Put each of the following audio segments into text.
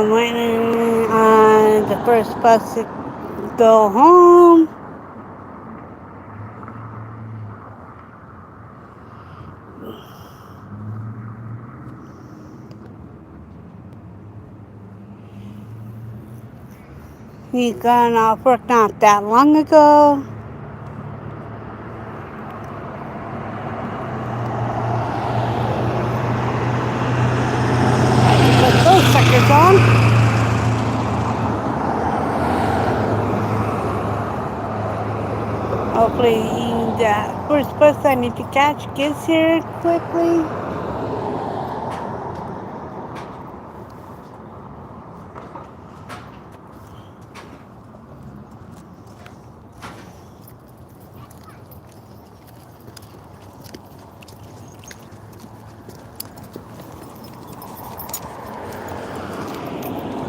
I'm waiting on the first bus to go home. He got off work not that long ago. Put those suckers on. Hopefully the first bus I need to catch gets here quickly.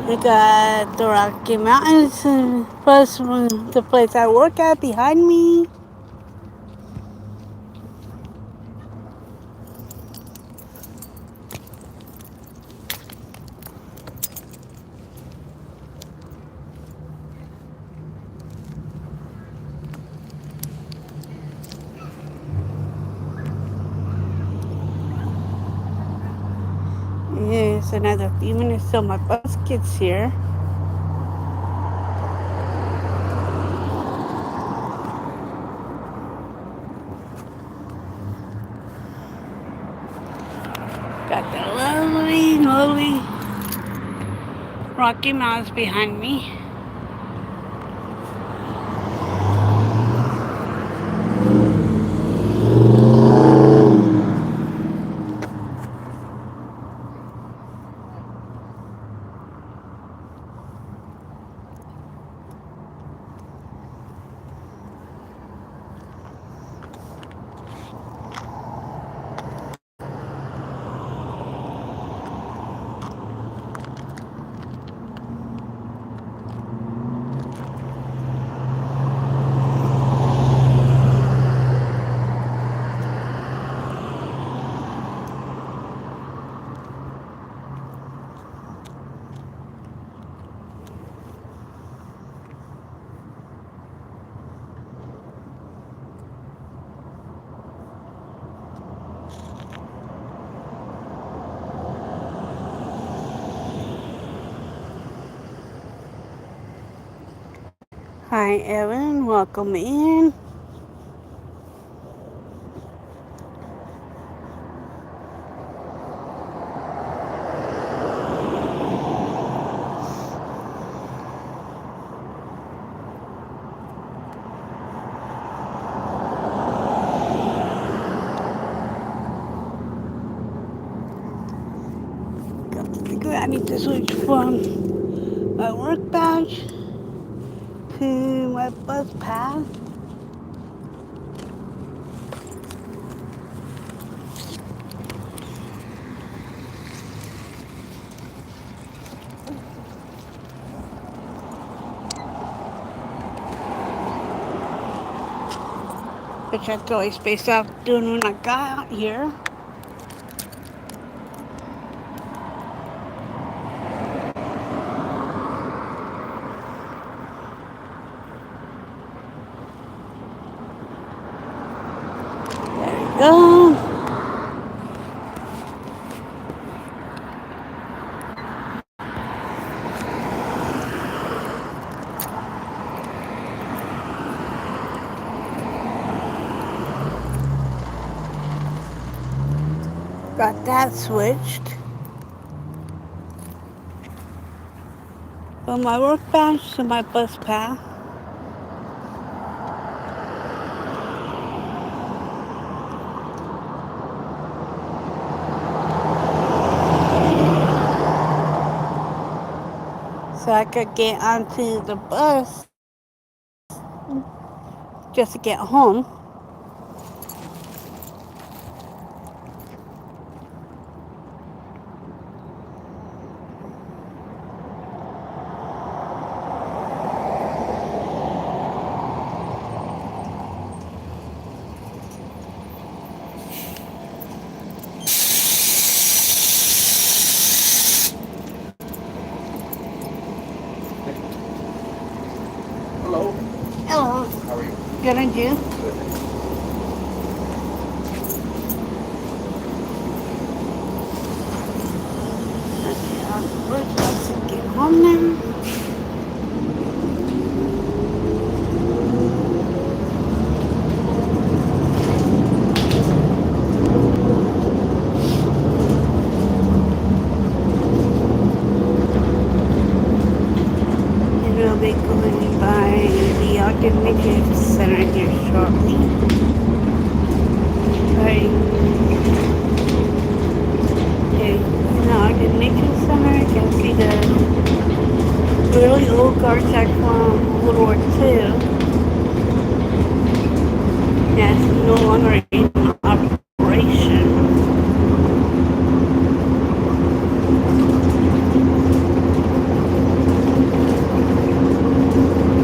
We got the Rocky Mountains plus the place I work at behind me. Yes, another few minutes till my bus gets here. Got the lovely Rocky Mountains behind me. Hi, Evan. Welcome in. I need to switch from my work badge to my bus pass. Which I totally spaced out doing when I got here. There we go. Got that switched. From my work badge to my bus pass. So I could get onto the bus just to get home. gonna do? Okay, let's get home now. And we'll be going by the Octave Center here shortly. Right. Okay, in the Octave Center, you can see the really old car shack from World War II. That's no longer in operation.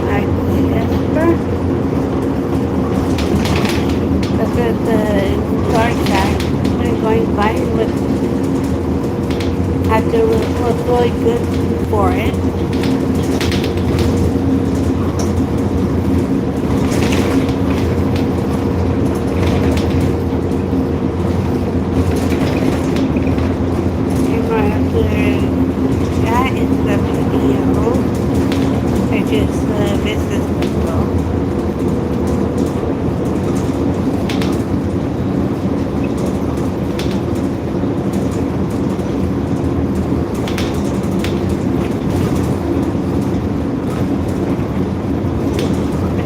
Like Chester. Look at the car shack. When going by with had to look really good for it. And right after that is the video, which is the business people.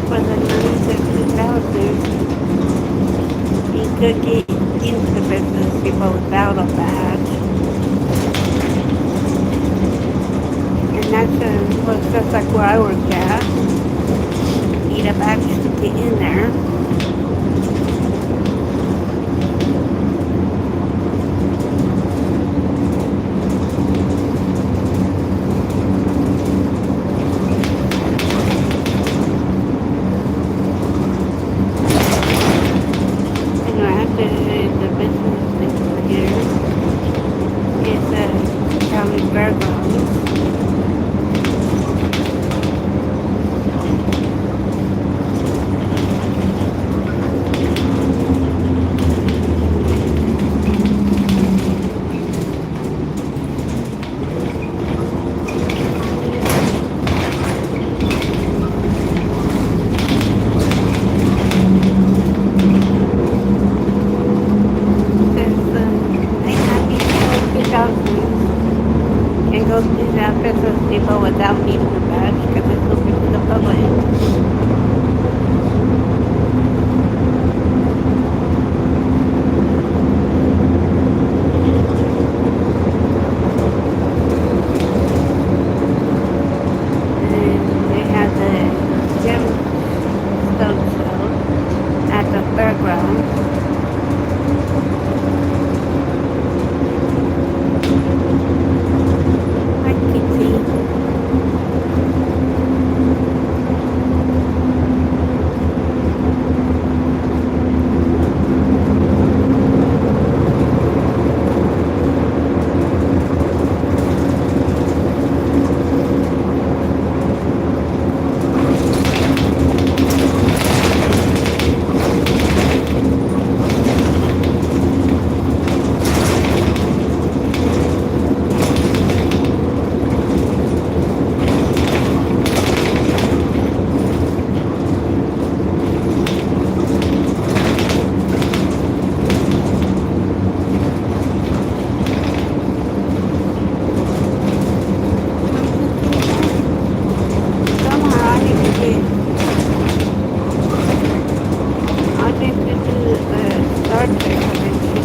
For the 90s and 2000s, you could get into business people without a badge. And that's was just like where I worked at. Need a badge to get in there. And after the business people here is the county fairgrounds. Since the 1990s, and go through that business depot without needing a badge because it's open to the public. And they had the gemstone show at the fairgrounds. Hi, Kitty. Somehow I need to do the Star Trek convention.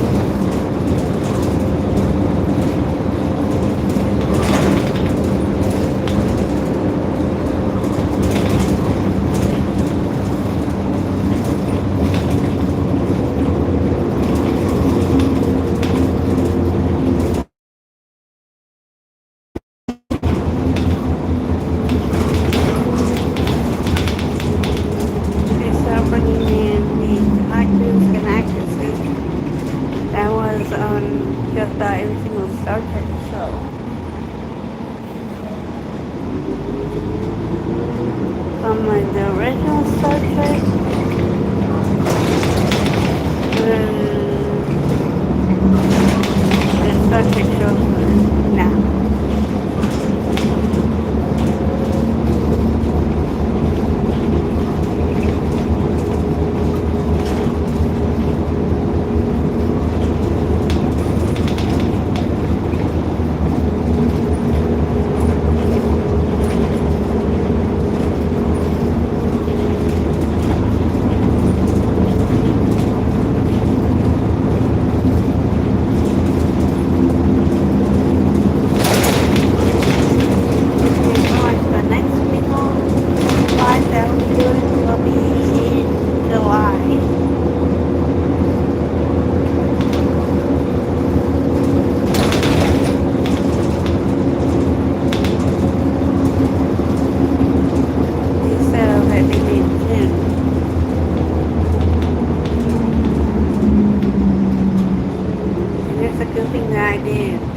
They start bringing in the actors and actresses that was on just about every single Star Trek show. From like the original Star Trek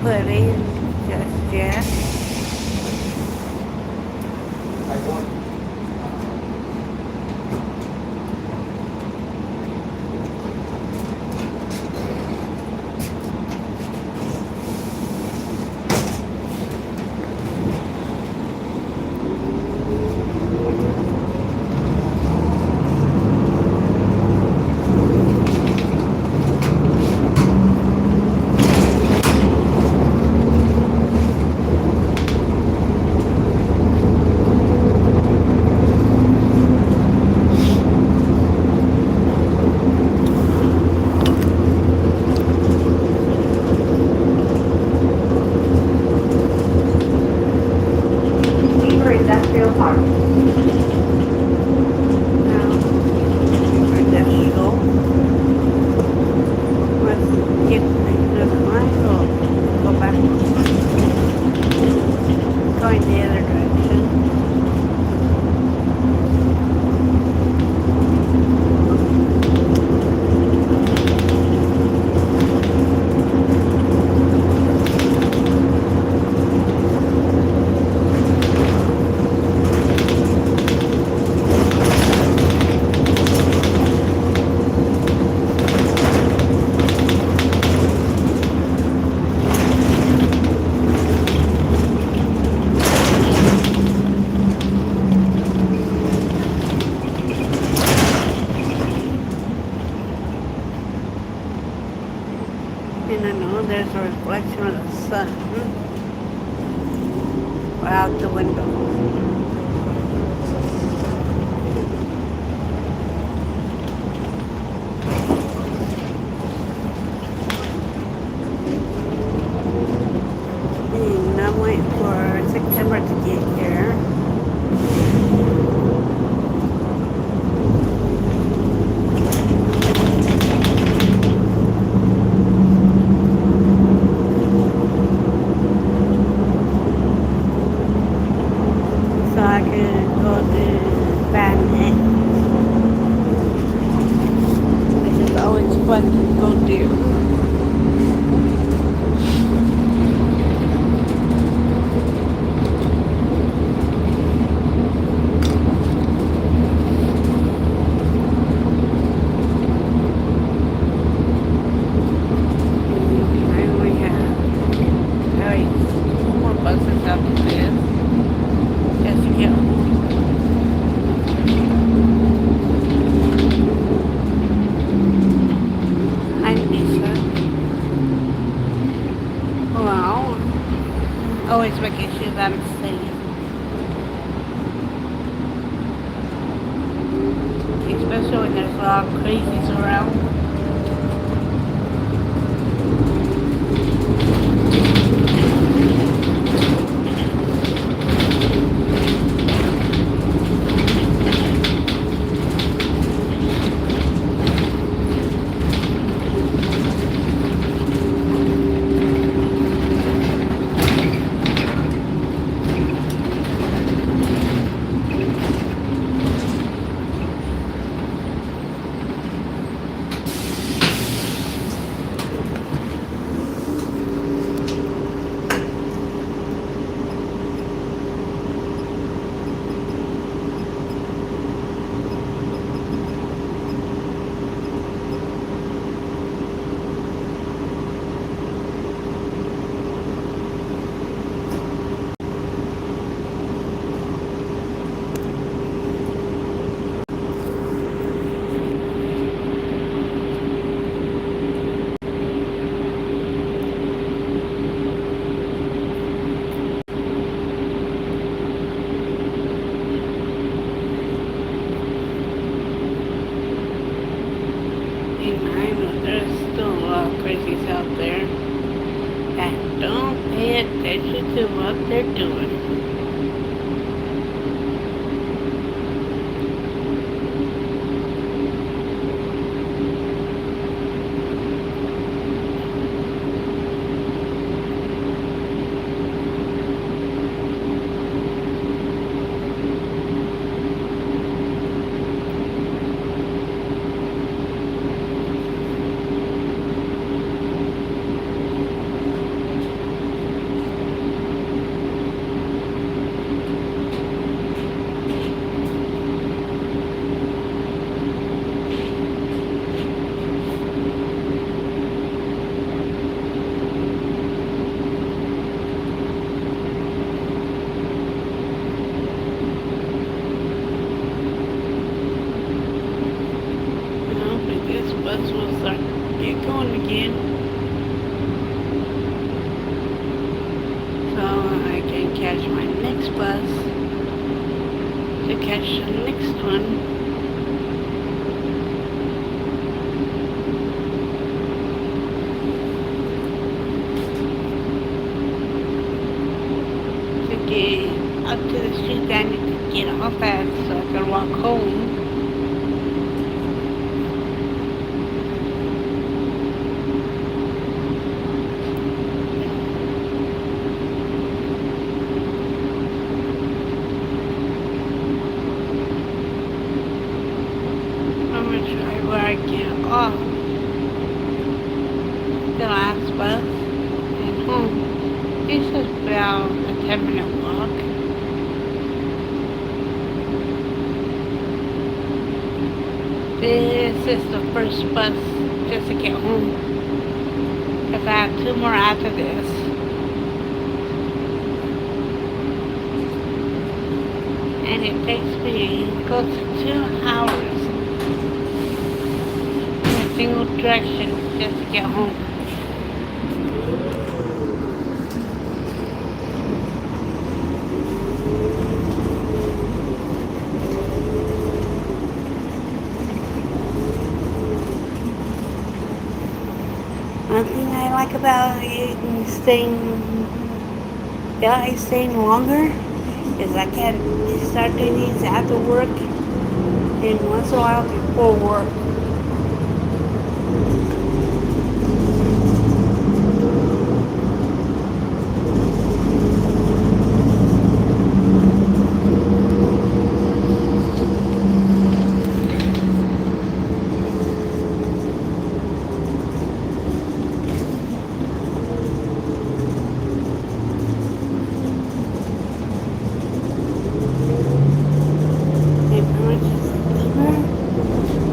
put in just yet. For industrial park. Now, industrial. Let's get another line or go back. Going the other direction. And I know there's a reflection of the sun out the window. And I'm waiting for September to get here. So I can go to Bandit, which is always fun to go do. I only have two more buses after this. Just to get Hi, Lisa. Wow. Always making sure that I'm safe. Especially when there's a lot of crazies around. And I know there's still a lot of crazies out there that don't pay attention to what they're doing. to catch the next one. To get up to the street that I need to get off at so I can walk home. I'm gonna try where I get off the last bus and home. It's just about a 10-minute walk. This is the first bus just to get home. Because I have two more after this. And it takes me close to 2 hours in a single direction just to get home. One thing I like about it staying longer is I can start doing these after work and once in a while before work.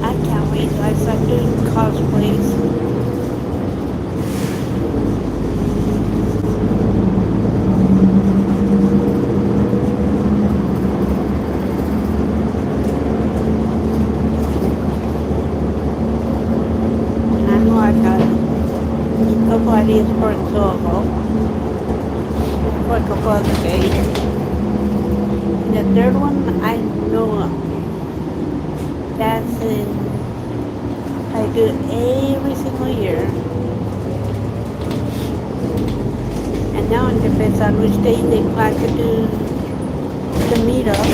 I can't wait till I start doing cosplays. And I know I got a couple ideas for a solo for a couple other days. And the third one I know that's in I do it every single year. And now it depends on which day they plan to do the meetup.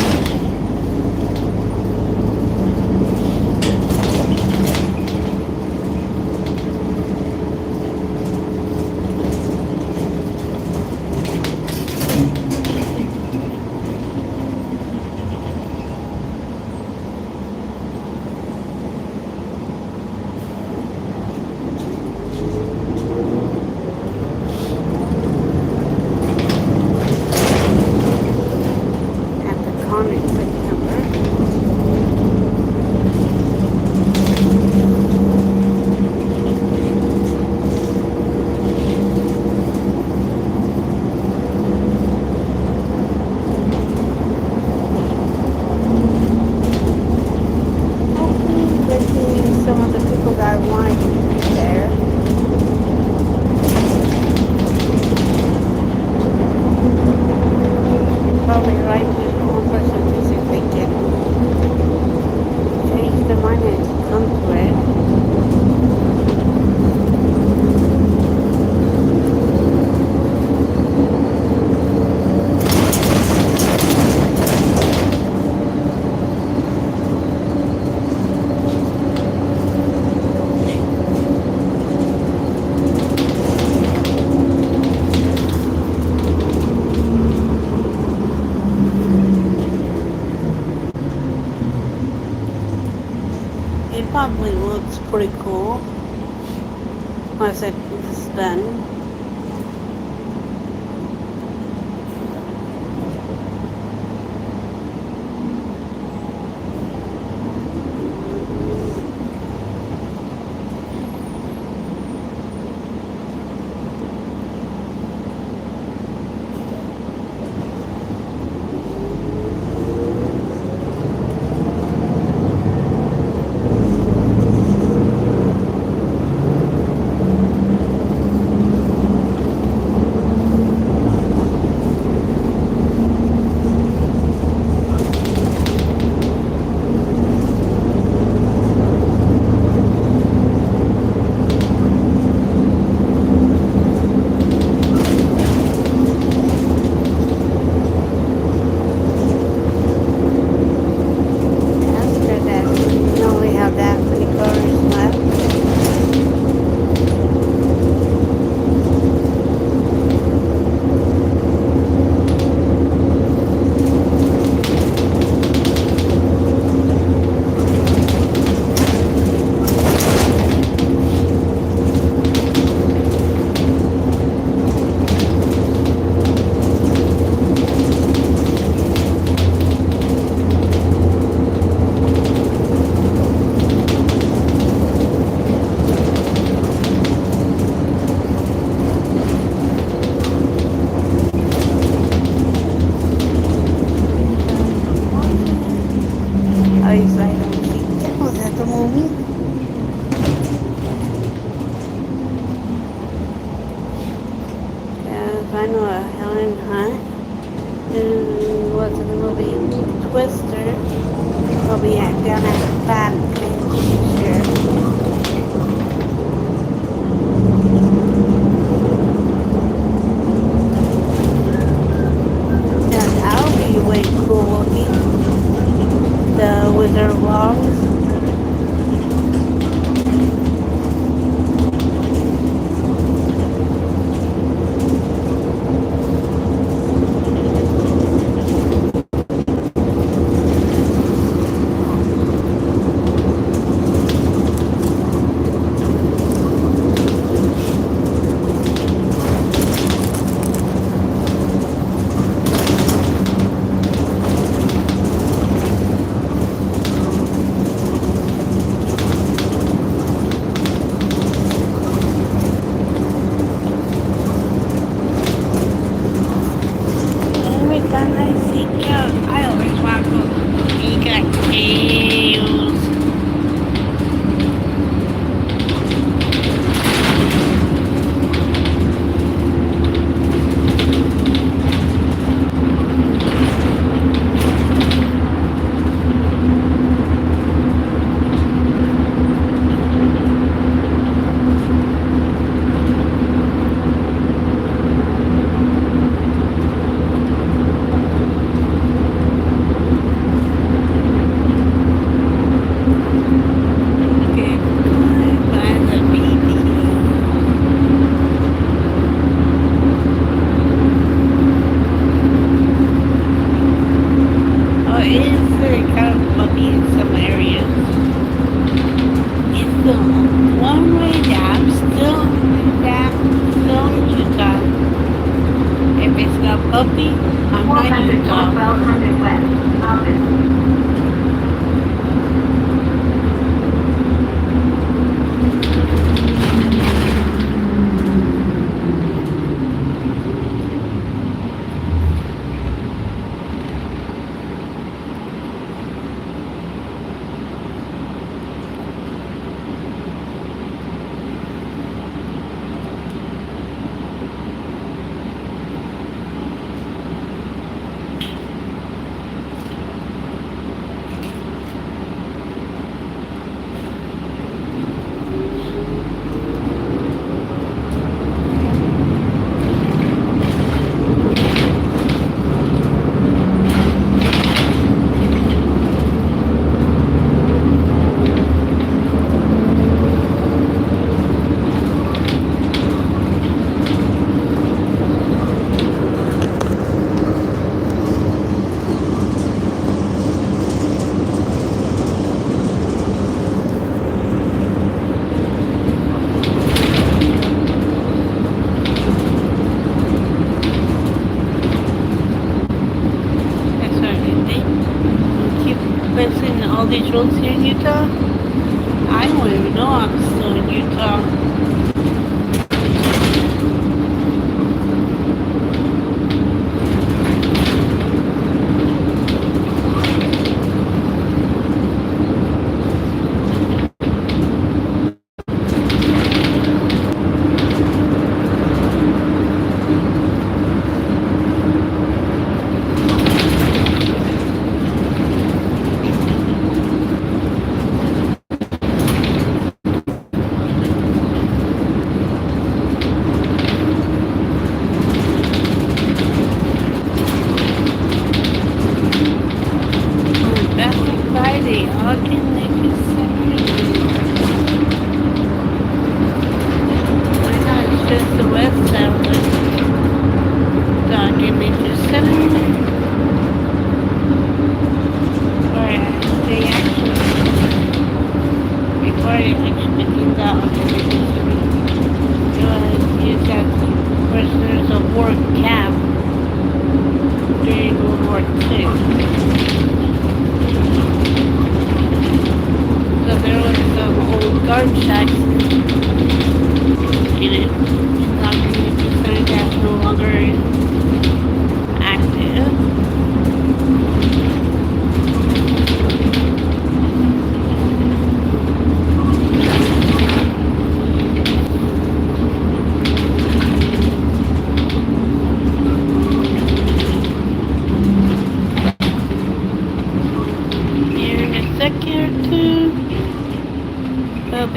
Some of the people that I want to be there. Probably write to one person to see if they can change their mind and come to it. It probably looks pretty cool once it's done. Helen Hunt, who was in the movie Twister, will be down at Fountain this year. Now that'll be way cool looking. The Wizard of Oz. Every time I see cows, I always want to go. He got tails. It is very kind of bumpy in some areas. It's the one way that I'm still in Utah. If it's not bumpy, I'm not 400 to Utah. 1200 west. Office. That's what I think. Keep passing all these roads here in Utah. I don't even know I'm still in Utah.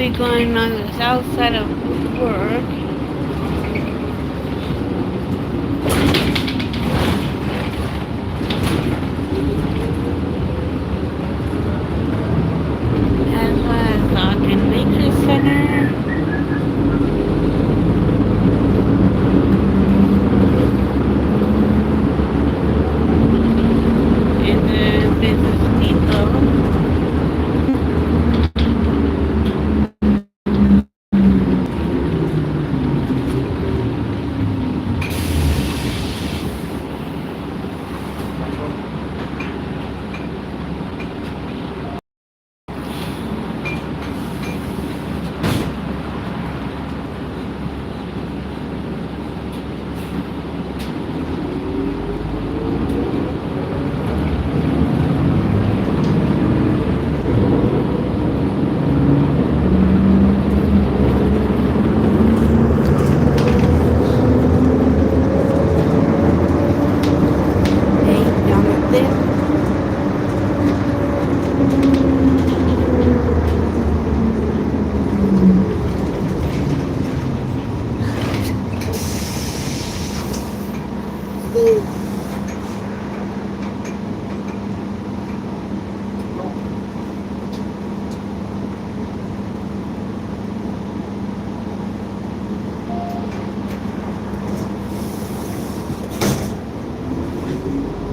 be going on the south side of work. As well as Dog and Nature Center. And the Business Depot.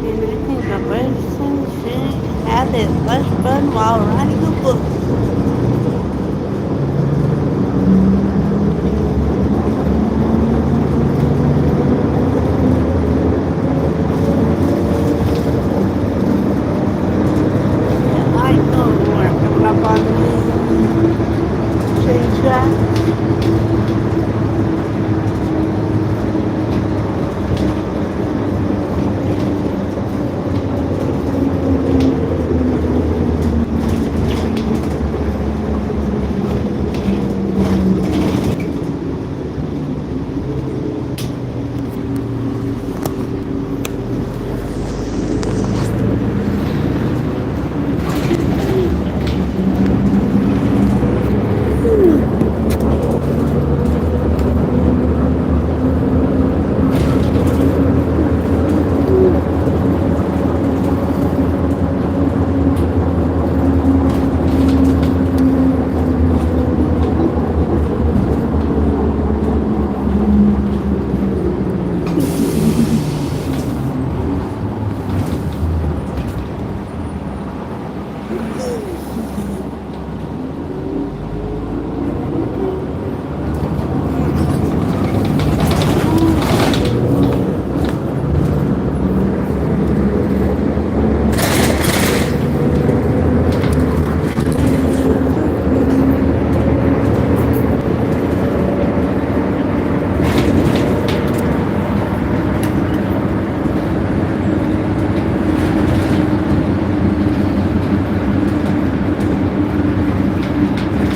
And I think a person should have as much fun while writing a book. Yeah, I know we're coming up on the train track.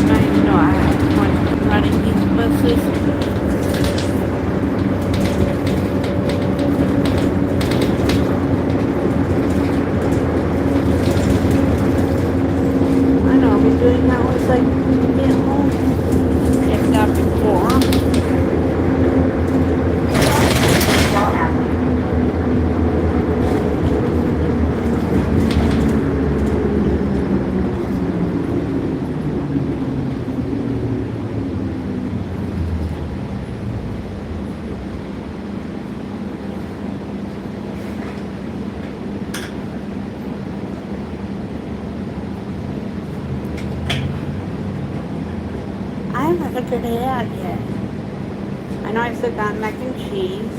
I know I have fun riding these buses. I know I'll be doing that once I get home. If not before. I haven't figured it out yet. I know I still got mac and cheese.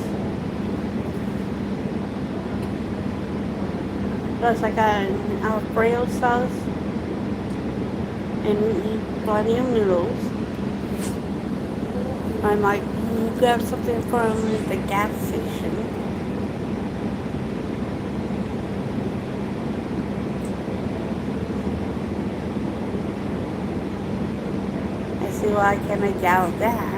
Plus I got an Alfredo sauce and plenty of noodles. I might grab something from the gas station. I see why can I doubt that.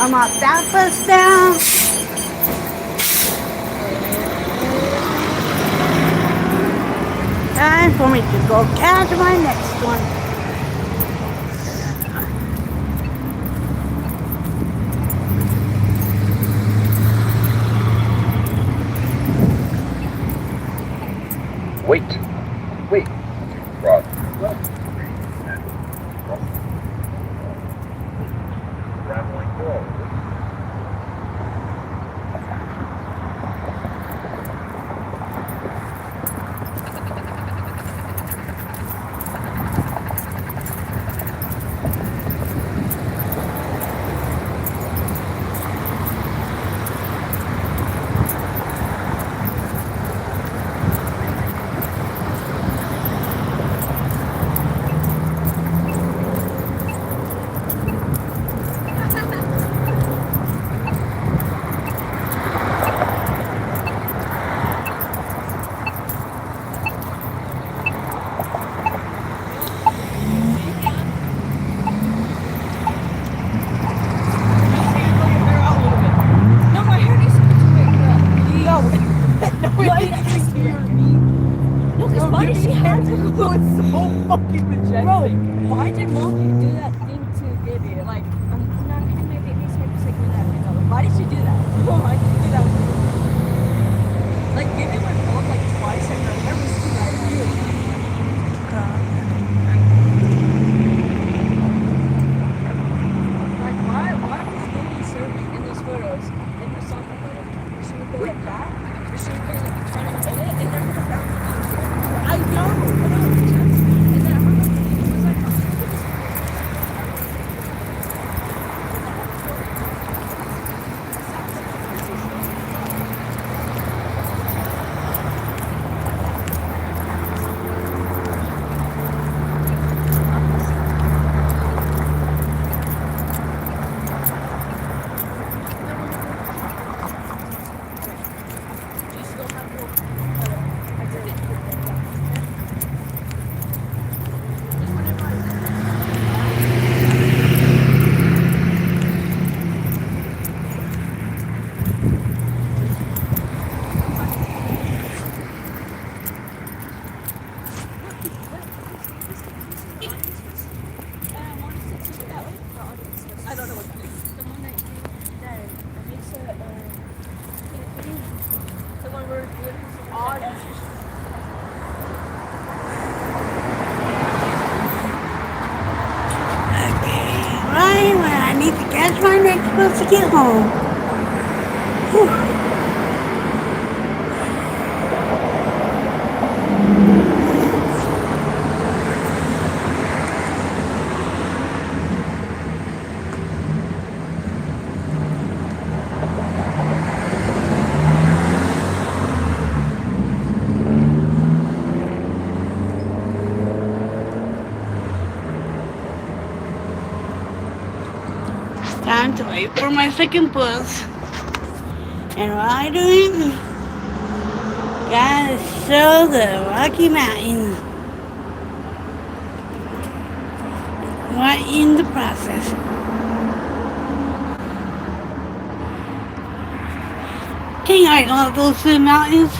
I'm off that bus now. Time for me to go catch my next one. Wait. Wait. Rob. Traveling forward. Why did she have to go? It's so fucking majestic. Bro, why did mommy do that thing to baby? Like, I'm not hitting my baby's head just like that. Why did she do that? Why did she do that? Like, baby went off like twice and I never seen that really. Like, why was baby serving in those photos? In the soccer photo? She would go like that, or she would go like trying to hit it, and then her back would be I know. And then I remember it was like I don't know what that is. The one that makes the one where it's odd. Right when I need to catch my next bus to get home. Whew. Time to wait for my second bus. And while I do it, gotta show the Rocky Mountains. Right in the process. Can I go those two mountains?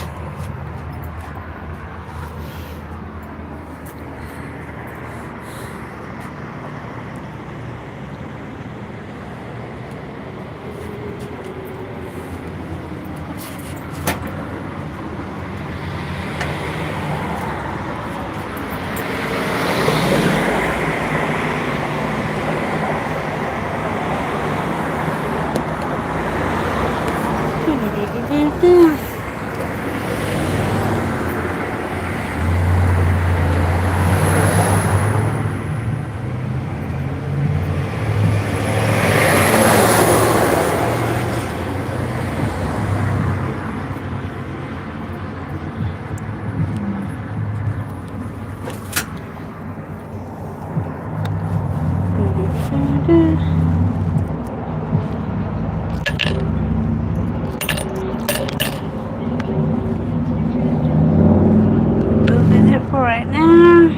Moving it for right now.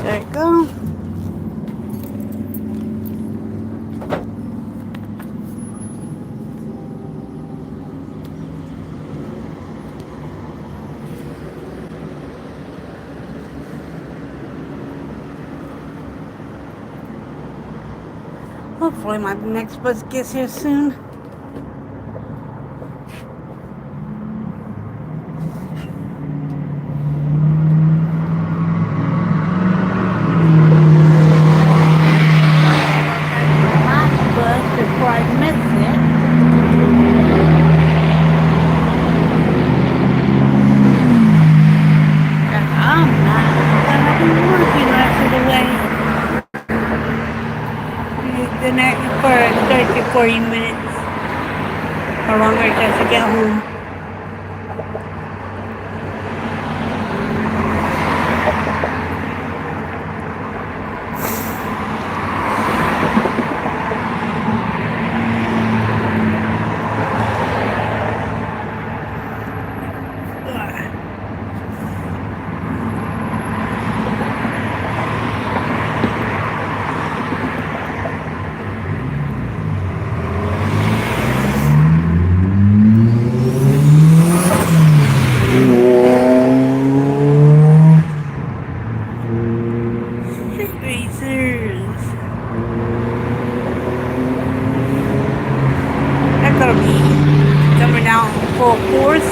There we go. Hopefully my next bus gets here soon. My bus before I miss it. I'm not gonna be working the rest of the way. The next for 30 to 40 minutes or longer just to get home. Racers. They're gonna be coming down full force.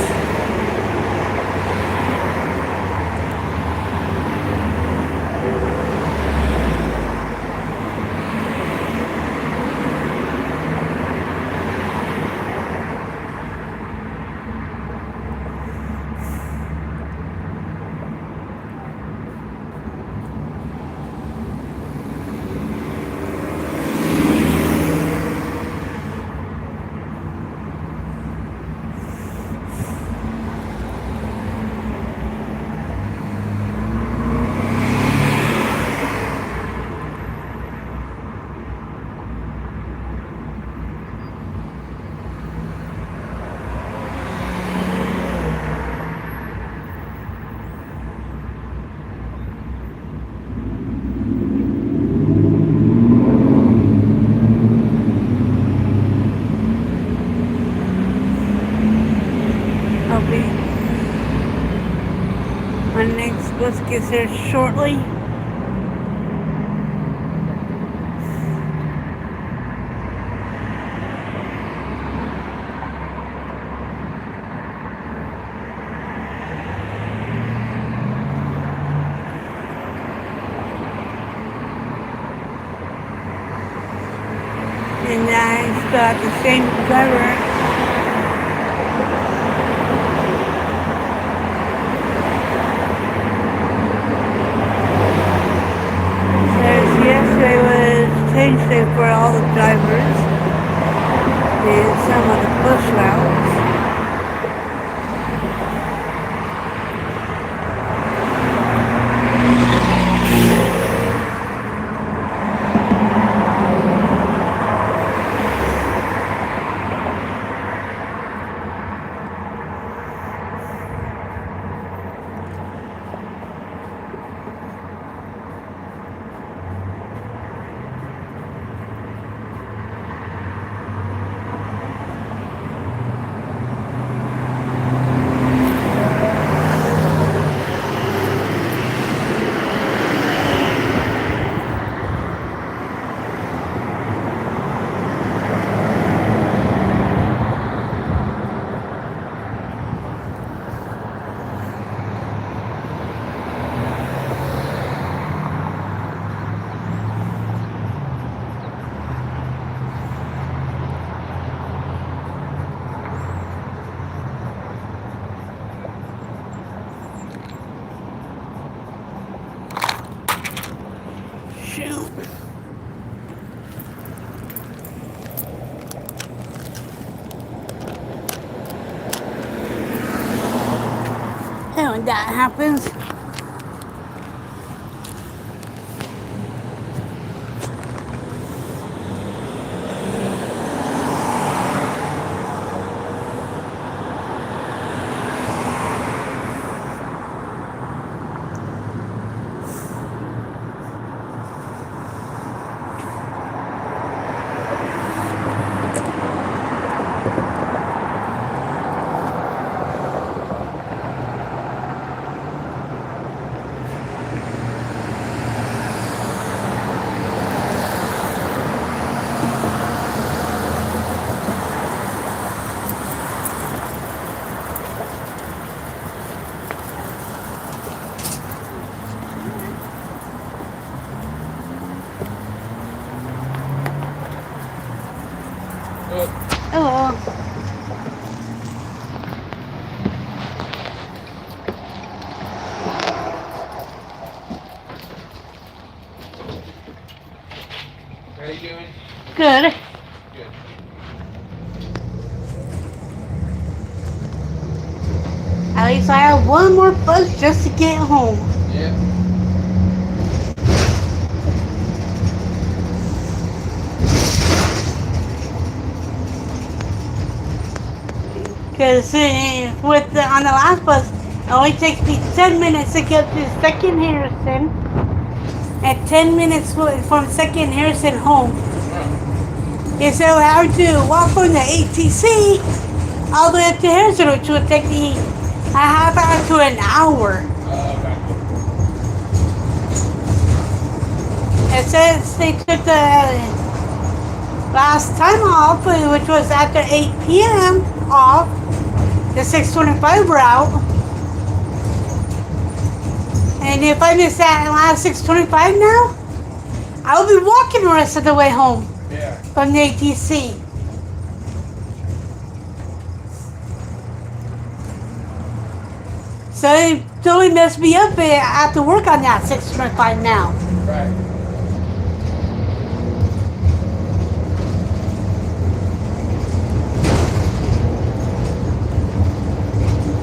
Hopefully my next bus gets here shortly. And I still have the same driver. Yesterday was change day for all the drivers and some of the bus routes. Shoot. And when that happens, How you doing? Good. Good. At least I have one more bus just to get home. Yeah. Because on the last bus, it only takes me 10 minutes to get to Second Harrison, and 10 minutes from Second Harrison home. Oh. Instead of having to walk from the ATC all the way up to Harrison, which would take me a half hour to an hour. Gotcha. And since they took the last time off, which was after 8 p.m. off, the 625 route. And if I miss that last 625 now, I will be walking the rest of the way home Yeah. from the ATC. So it totally messed me up. I have to work on that 625 now. Right.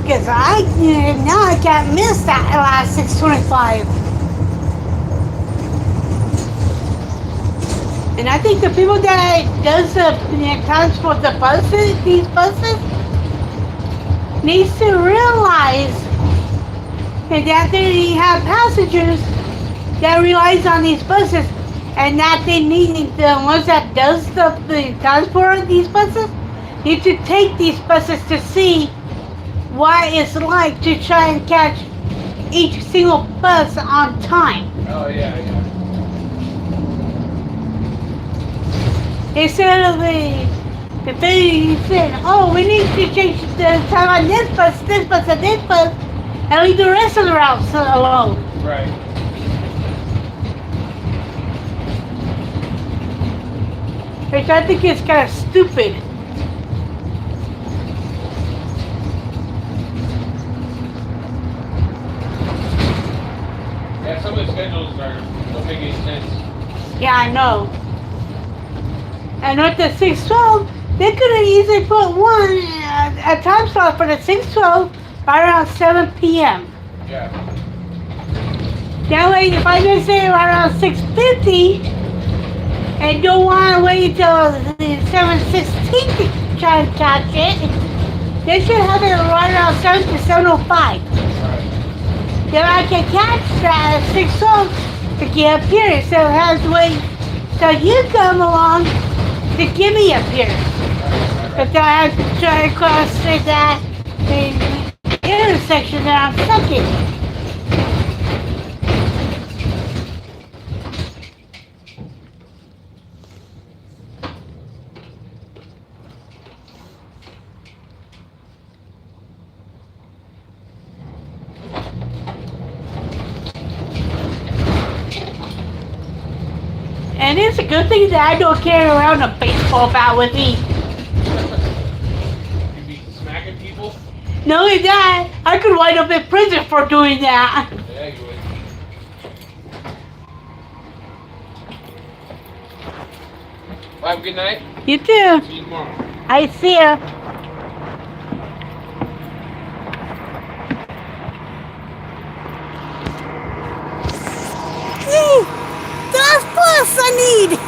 Because now I can't miss that last 625. And I think the people that does the transport the buses, these buses, needs to realize that they have passengers that relies on these buses, and that they need the ones that does the transport of these buses need to take these buses to see what it's like to try and catch each single bus on time. Oh, yeah, yeah. Instead of if they said, oh, we need to change the time on this bus, and this bus, and leave the rest of the routes alone. Right. Which I think is kind of stupid. Yeah, some of the schedules don't make any sense. Yeah, I know. And with the 612, they could have easily put a time slot for the 612 right around 7 p.m. Yeah. That way, if I just say right around 6:50 and don't want to wait until 7:16 to try and catch it, they should have it right around 7 to 7:05. Right. Then I can catch that 612 to get up here instead of having to wait till you come along to give me up here. But then I have to try to cross that intersection that I'm stuck in. And it's a good thing that I don't carry around a baseball bat with me. You'd be smacking people? Not only that, I could wind up in prison for doing that. Yeah, you would. Well, have a good night. You too. See you tomorrow. I see ya. That's plus I need.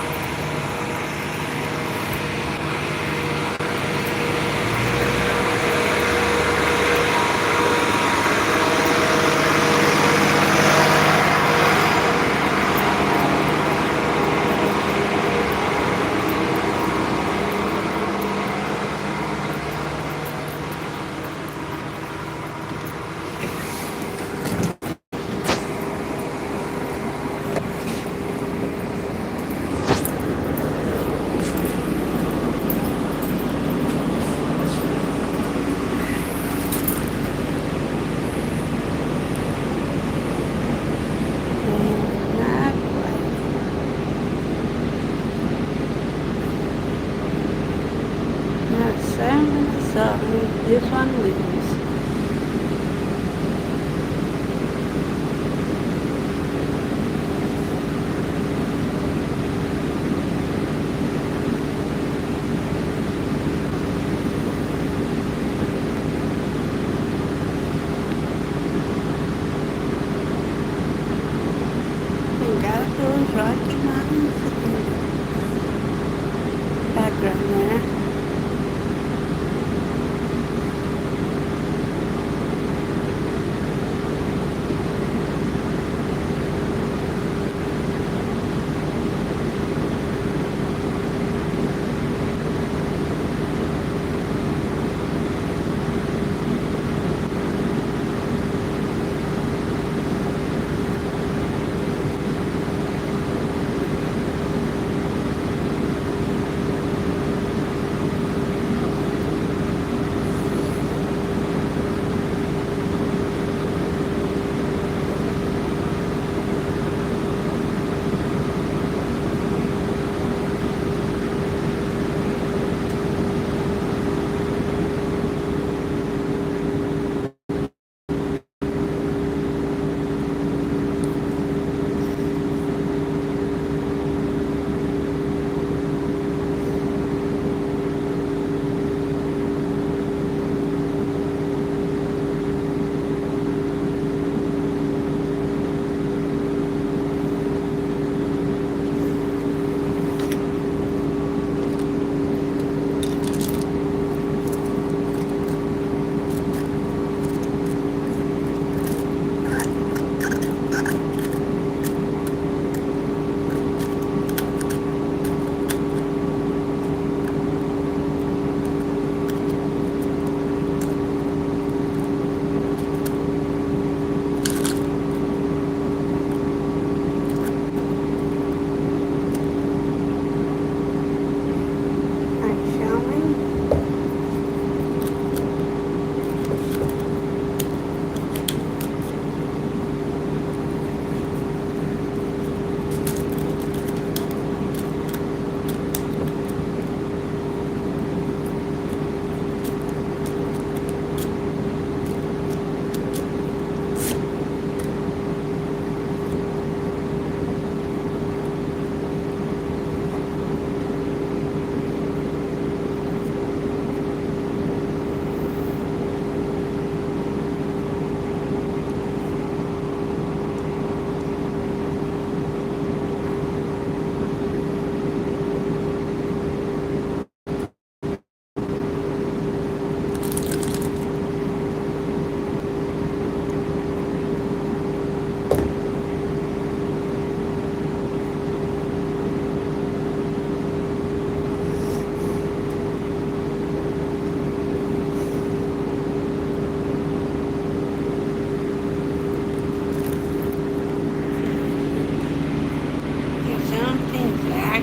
This one wins.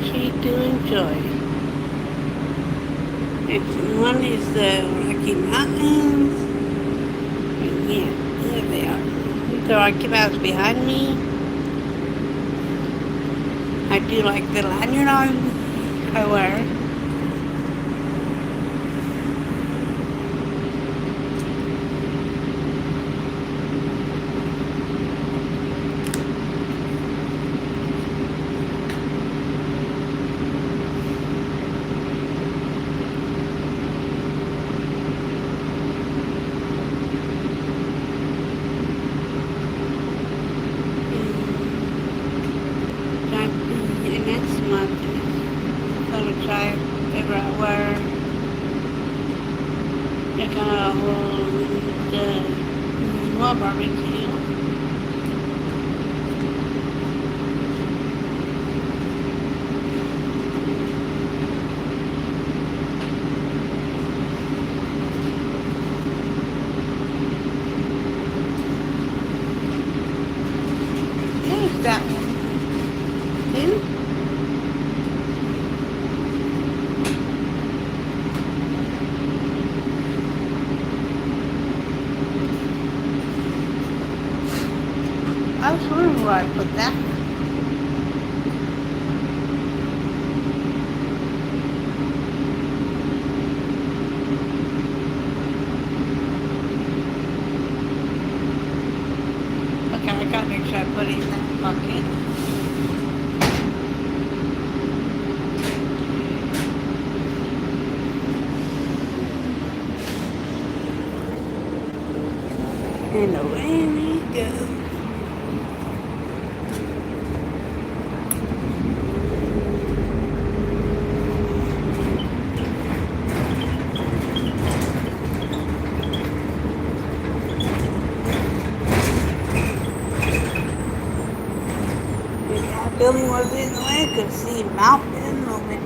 actually do enjoy. One is the Rocky Mountains. And yeah, there they are. The Rocky Mountains behind me. I do like the lanyard on I wear. And next month, I'm gonna try to figure out where they're gonna hold the more barbecue. There's that one. See? I was wondering where I put that. Okay, I gotta make sure I put it in that bucket. And away we go. If that building was in the way, I could see mountain moving.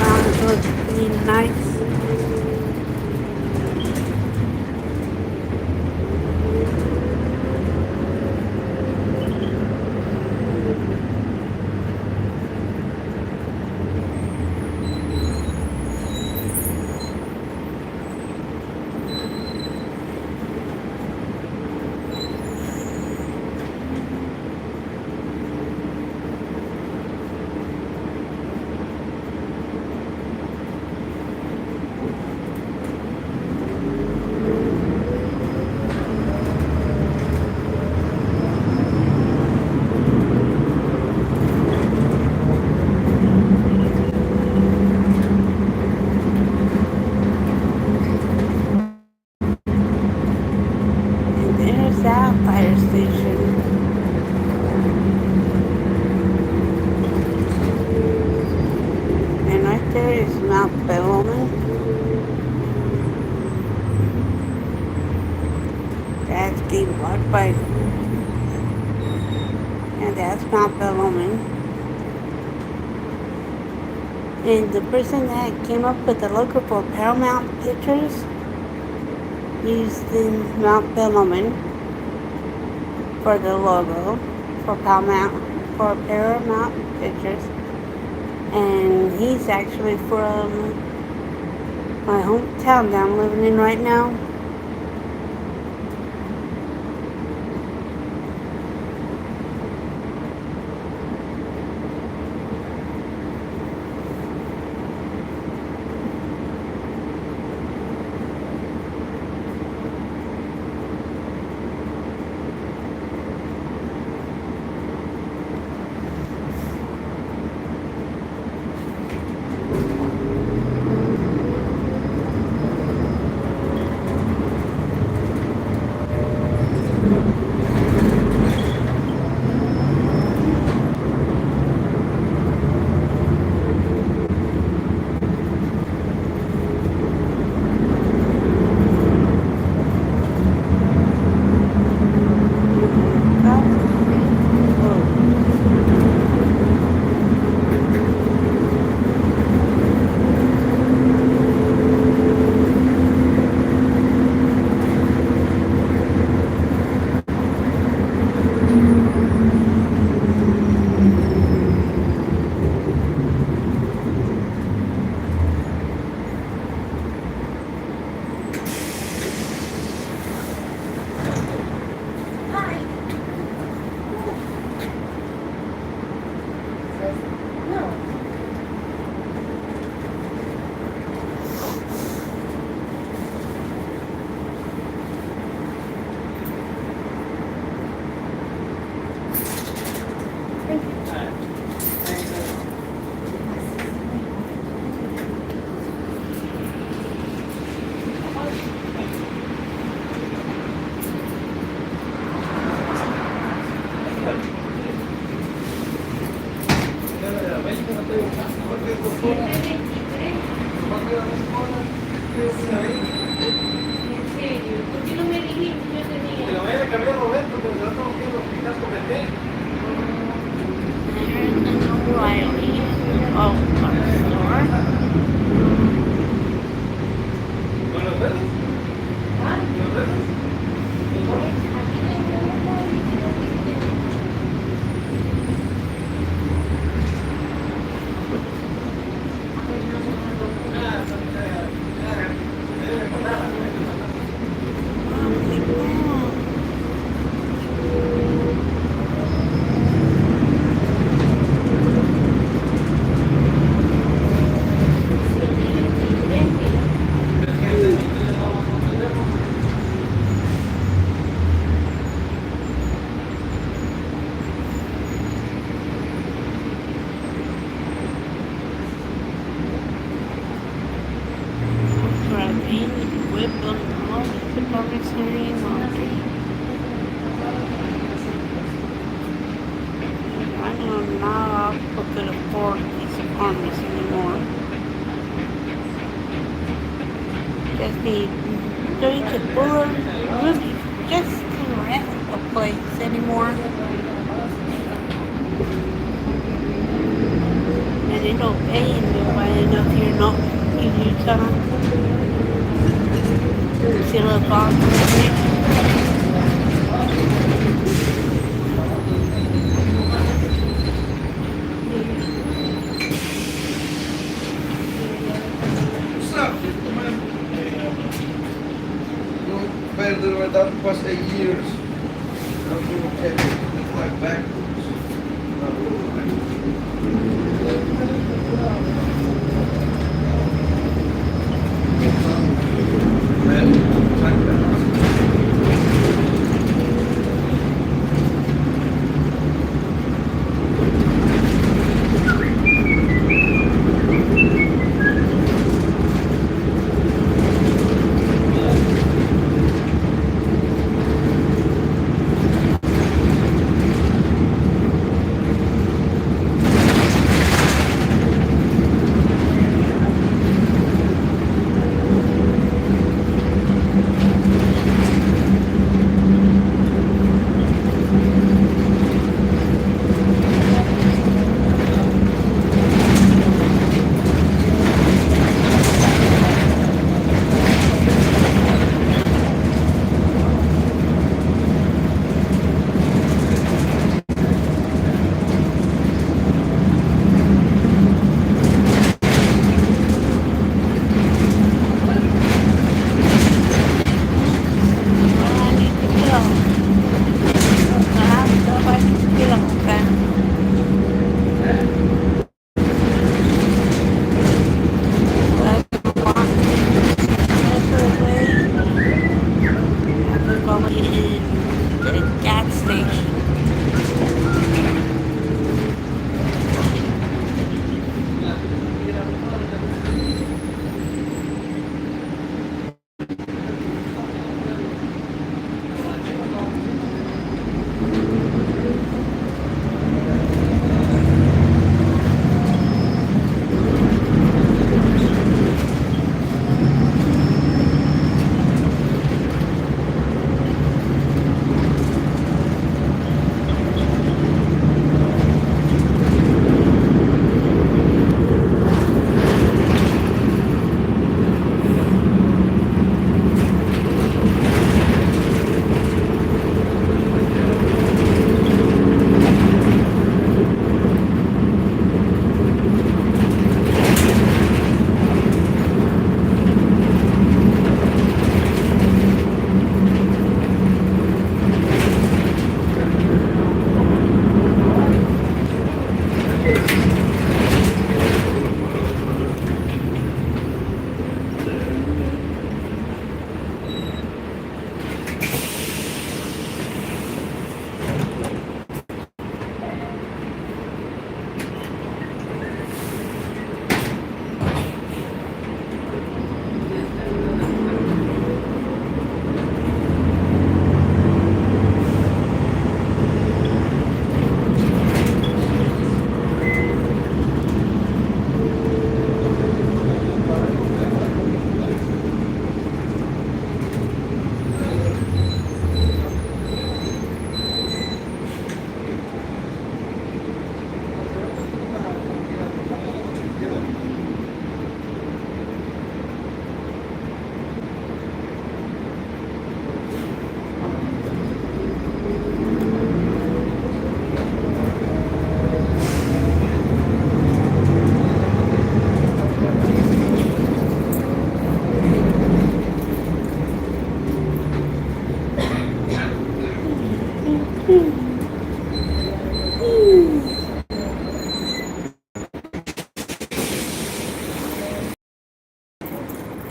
Mountains look really nice. And there's that fire station. And right there is Mount Bellman. That's being blocked by, and that's Mount Bellman. And the person that came up with the logo for Paramount Pictures used the Mount Bellman for the logo for Paramount Pictures. And he's actually from my hometown that I'm living in right now. There's an O'Reilly's store. Grabbing, whip on all the commissary laundry. I know now I could afford these apartments anymore. Just need going to Fuller, really just to rent a place anymore. And they don't pay you well enough you're not in Utah. Still a box. Further with that past 8 years. I'm going to take it like backwards.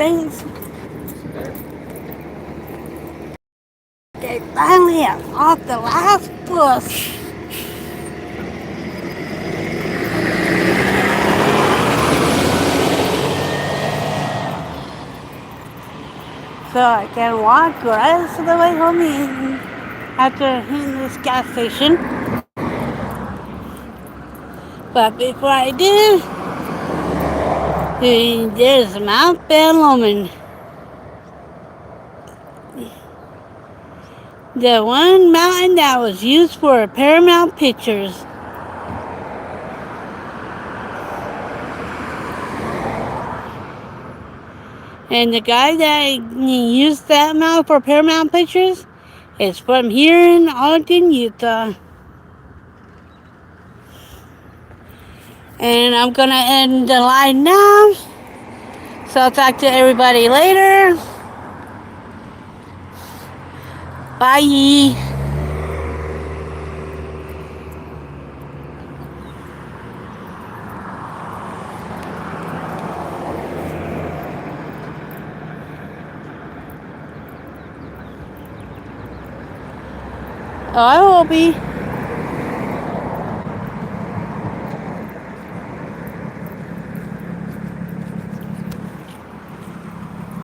things. They finally have off the last bus. So I can walk the rest of the way home after hitting this gas station. But before I do, there's Mount Ben Lomond. The one mountain that was used for Paramount Pictures. And the guy that used that mountain for Paramount Pictures is from here in Ogden, Utah. And I'm gonna end the line now. So I'll talk to everybody later. Bye. Oh, I will be.